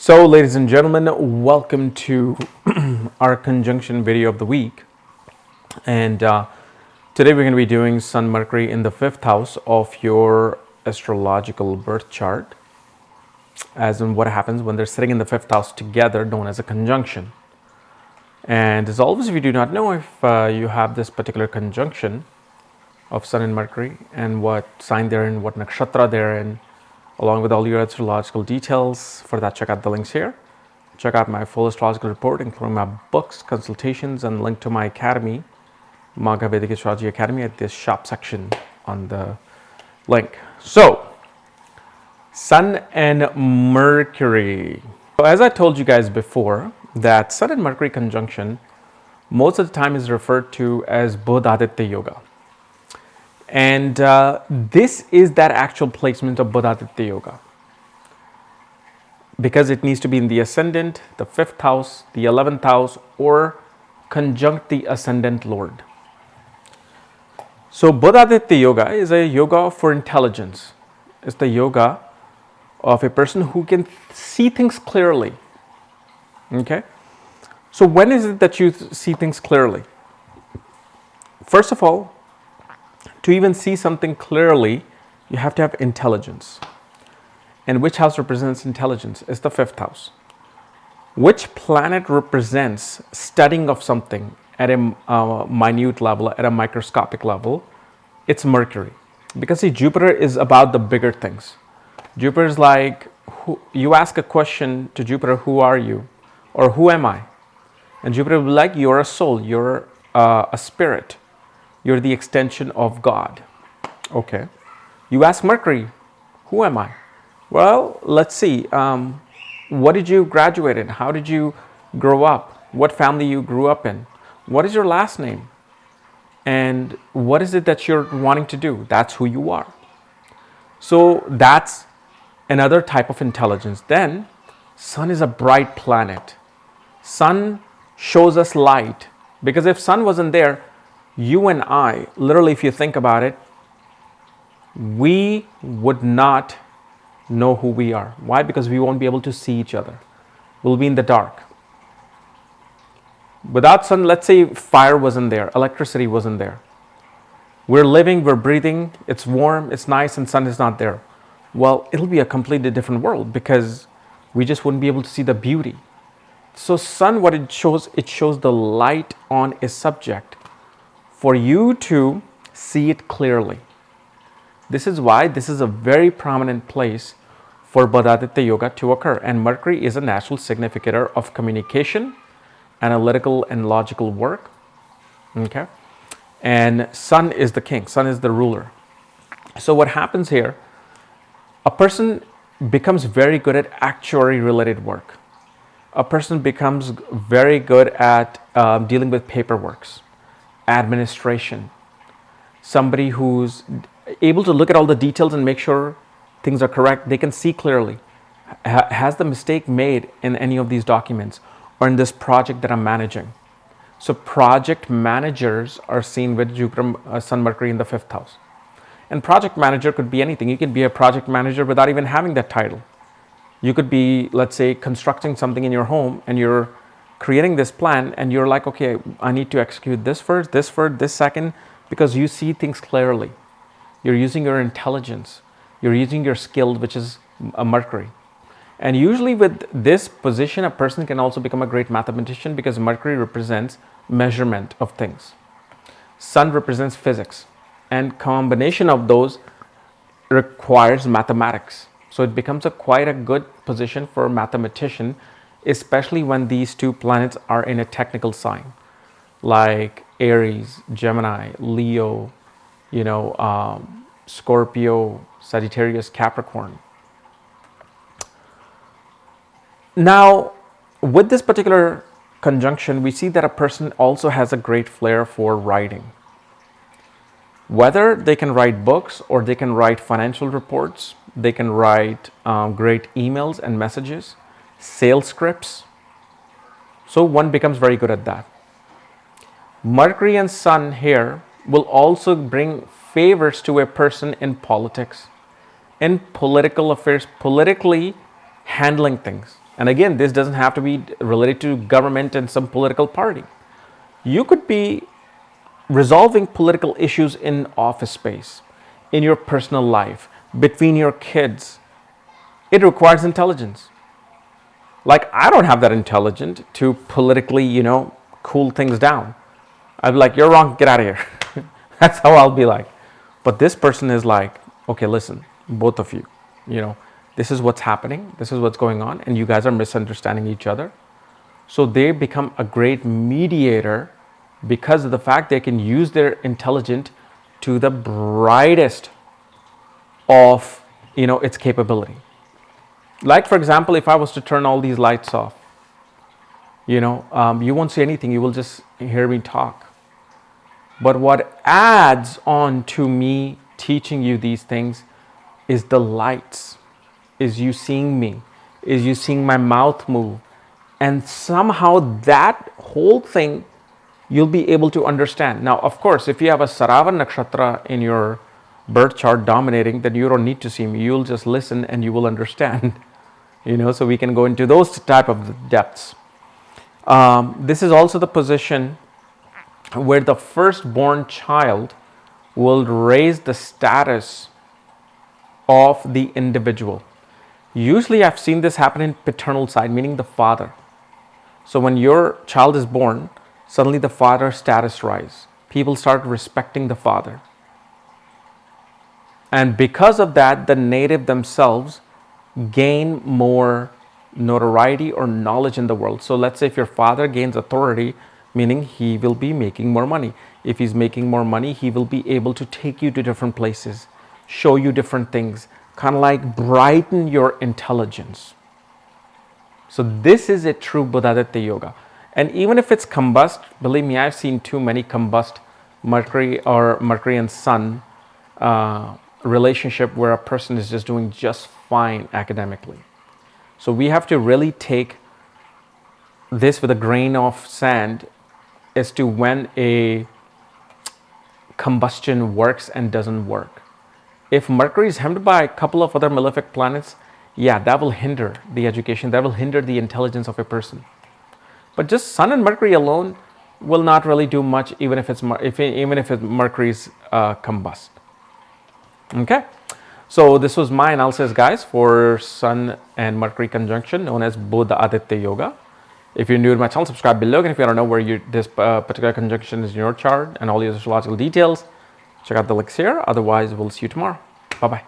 So, ladies and gentlemen, welcome to our conjunction video of the week. And today we're going to be doing Sun Mercury in the 5th house of your astrological birth chart, as in what happens when they're sitting in the 5th house together, known as a conjunction. And as always, if you do not know if you have this particular conjunction of Sun and Mercury and what sign they're in, what nakshatra they're in, along with all your astrological details, for that check out the links here. Check out my full astrological report, including my books, consultations, and link to my academy, Maga Vedic Astrology Academy, at this shop section on the link. So, Sun and Mercury. So as I told you guys before, that Sun and Mercury conjunction most of the time is referred to as Budha Aditya Yoga. And this is that actual placement of Budha Aditya Yoga, because it needs to be in the ascendant, the 5th house, the 11th house, or conjunct the ascendant lord. So Budha Aditya Yoga is a yoga for intelligence. It's the yoga of a person who can see things clearly. Okay? So when is it that you see things clearly? First of all, to even see something clearly, you have to have intelligence. And which house represents intelligence? It's the 5th house. Which planet represents studying of something at a minute level, at a microscopic level? It's Mercury. Because see, Jupiter is about the bigger things. Jupiter is like, you ask a question to Jupiter, who are you? Or who am I? And Jupiter will be like, you're a soul, you're a spirit. You're the extension of God. Okay. You ask Mercury, who am I? Well, let's see. What did you graduate in? How did you grow up? What family you grew up in? What is your last name? And what is it that you're wanting to do? That's who you are. So that's another type of intelligence. Then, Sun is a bright planet. Sun shows us light. Because if Sun wasn't there, you and I, literally, if you think about it, we would not know who we are. Why? Because we won't be able to see each other. We'll be in the dark. Without Sun, let's say fire wasn't there, electricity wasn't there. We're living, we're breathing, it's warm, it's nice, and Sun is not there. Well, it'll be a completely different world because we just wouldn't be able to see the beauty. So Sun, what it shows the light on a subject, for you to see it clearly. This is why this is a very prominent place for Budha Aditya Yoga to occur. And Mercury is a natural significator of communication, analytical and logical work. Okay? And Sun is the king, Sun is the ruler. So what happens here, a person becomes very good at actuary related work. A person becomes very good at dealing with paperworks, administration. Somebody who's able to look at all the details and make sure things are correct. They can see clearly. Has the mistake made in any of these documents or in this project that I'm managing? So project managers are seen with Jupiter, Sun, Mercury in the 5th house. And project manager could be anything. You can be a project manager without even having that title. You could be, let's say, constructing something in your home and you're creating this plan and you're like, okay, I need to execute this first, this second, because you see things clearly. You're using your intelligence. You're using your skill, which is a Mercury. And usually with this position, a person can also become a great mathematician because Mercury represents measurement of things. Sun represents physics. And combination of those requires mathematics. So it becomes quite a good position for a mathematician, especially when these two planets are in a technical sign, like Aries, Gemini, Leo, Scorpio, Sagittarius, Capricorn. Now, with this particular conjunction, we see that a person also has a great flair for writing. Whether they can write books or they can write financial reports, they can write great emails and messages, sales scripts. So one becomes very good at that. Mercury and Sun here will also bring favors to a person in politics, in political affairs, politically handling things. And again, this doesn't have to be related to government and some political party. You could be resolving political issues in office space, in your personal life, between your kids. It requires intelligence. Like, I don't have that intelligence to politically, cool things down. I'd be like, you're wrong, get out of here. That's how I'll be like. But this person is like, okay, listen, both of you, this is what's happening, this is what's going on, and you guys are misunderstanding each other. So they become a great mediator because of the fact they can use their intelligence to the brightest of, its capability. Like, for example, if I was to turn all these lights off, you won't see anything, you will just hear me talk. But what adds on to me teaching you these things is the lights, is you seeing me, is you seeing my mouth move. And somehow that whole thing you'll be able to understand. Now, of course, if you have a Saravan Nakshatra in your birth chart dominating, then you don't need to see me. You'll just listen and you will understand. So we can go into those type of depths. This is also the position where the firstborn child will raise the status of the individual. Usually I've seen this happen in paternal side, meaning the father. So when your child is born, suddenly the father's status rise. People start respecting the father. And because of that, the native themselves gain more notoriety or knowledge in the world. So let's say if your father gains authority, meaning he will be making more money. If he's making more money, he will be able to take you to different places, show you different things, kind of like brighten your intelligence. So this is a true Budha Aditya Yoga. And even if it's combust, believe me, I've seen too many combust Mercury or Mercury and Sun relationship where a person is just doing just fine academically. So we have to really take this with a grain of sand as to when a combustion works and doesn't work. If Mercury is hemmed by a couple of other malefic planets, yeah, that will hinder the education, that will hinder the intelligence of a person. But just Sun and Mercury alone will not really do much, even if Mercury's combust. Okay, so this was my analysis, guys, for Sun and Mercury conjunction, known as Budha Aditya Yoga. If you're new to my channel, subscribe below. And if you don't know where this particular conjunction is in your chart and all the astrological details, check out the links here. Otherwise, we'll see you tomorrow. Bye-bye.